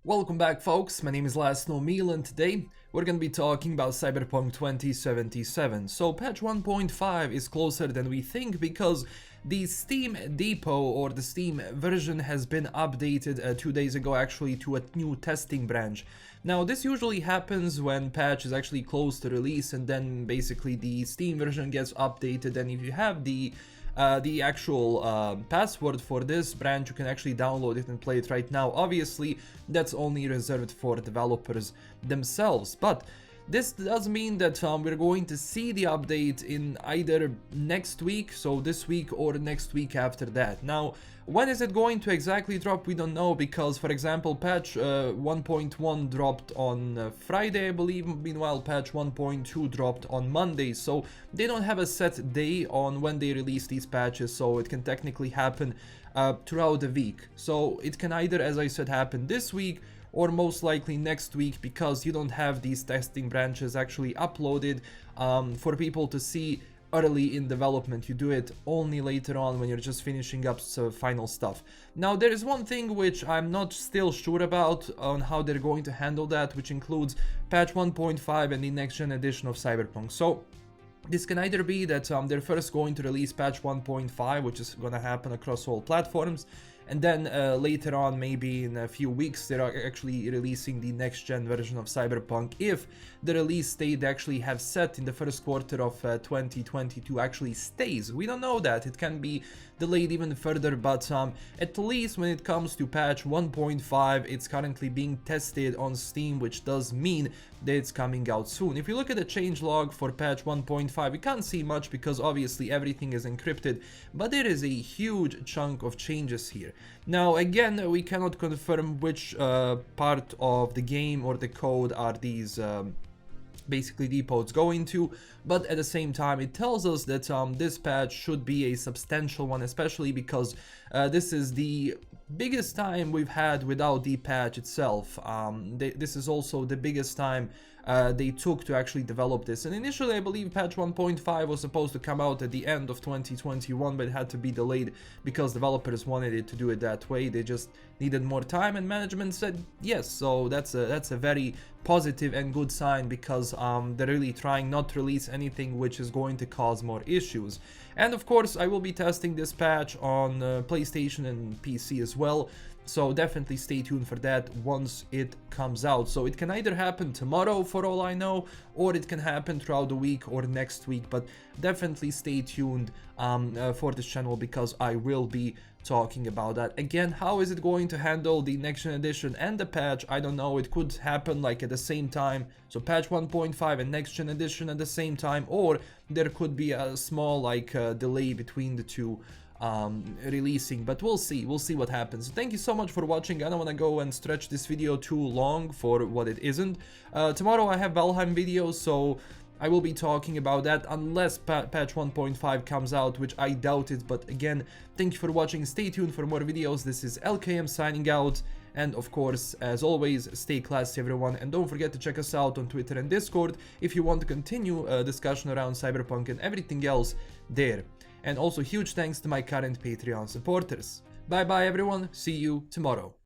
Welcome back, folks. My name is LastKnownMeal, and today we're going to be talking about Cyberpunk 2077. So patch 1.5 is closer than we think because the Steam depot or the Steam version has been updated 2 days ago actually to a new testing branch. Now this usually happens when patch is actually close to release, and then basically the Steam version gets updated, and if you have the actual password for this branch, you can actually download it and play it right now. Obviously, that's only reserved for developers themselves, but this does mean that we're going to see the update in either next week, so this week, or next week after that. Now, when is it going to exactly drop? We don't know, because, for example, patch 1.1 dropped on Friday, I believe. Meanwhile, patch 1.2 dropped on Monday, so they don't have a set day on when they release these patches, so it can technically happen throughout the week. So it can either, as I said, happen this week, or most likely next week, because you don't have these testing branches actually uploaded for people to see early in development. You do it only later on when you're just finishing up final stuff. Now there is one thing which I'm not still sure about on how they're going to handle that, which includes patch 1.5 and the next gen edition of Cyberpunk. So this can either be that they're first going to release patch 1.5, which is going to happen across all platforms, and then later on, maybe in a few weeks, they're actually releasing the next gen version of Cyberpunk, if the release date they actually have set in the first quarter of 2022 actually stays. We don't know that. It can be delayed even further, but at least when it comes to patch 1.5, it's currently being tested on Steam, which does mean that it's coming out soon. If you look at the changelog for patch 1.5, we can't see much because obviously everything is encrypted, but there is a huge chunk of changes here. Now again, we cannot confirm which part of the game or the code are these basically depots going to, but at the same time it tells us that this patch should be a substantial one, especially because this is the biggest time we've had without the patch itself. This is also the biggest time they took to actually develop this, and initially I believe patch 1.5 was supposed to come out at the end of 2021, but it had to be delayed because developers wanted it to do it that way. They just needed more time, and management said yes. So that's a very positive and good sign, because they're really trying not to release anything which is going to cause more issues. And of course I will be testing this patch on PlayStation and PC as well, so definitely stay tuned for that once it comes out. So it can either happen tomorrow for all I know, or it can happen throughout the week or next week, but definitely stay tuned for this channel, because I will be talking about that. Again, how is it going to handle the next gen edition and the patch? I don't know. It could happen like at the same time, so patch 1.5 and next gen edition at the same time, or there could be a small delay between the two releasing, but we'll see what happens. Thank you so much for watching. I don't want to go and stretch this video too long for what it isn't. Tomorrow I have Valheim videos, so I will be talking about that unless patch 1.5 comes out, which I doubt it. But again, thank you for watching. Stay tuned for more videos. This is LKM signing out, and of course, as always, stay classy everyone, and don't forget to check us out on Twitter and Discord if you want to continue a discussion around Cyberpunk and everything else there. And also huge thanks to my current Patreon supporters. Bye bye everyone, see you tomorrow.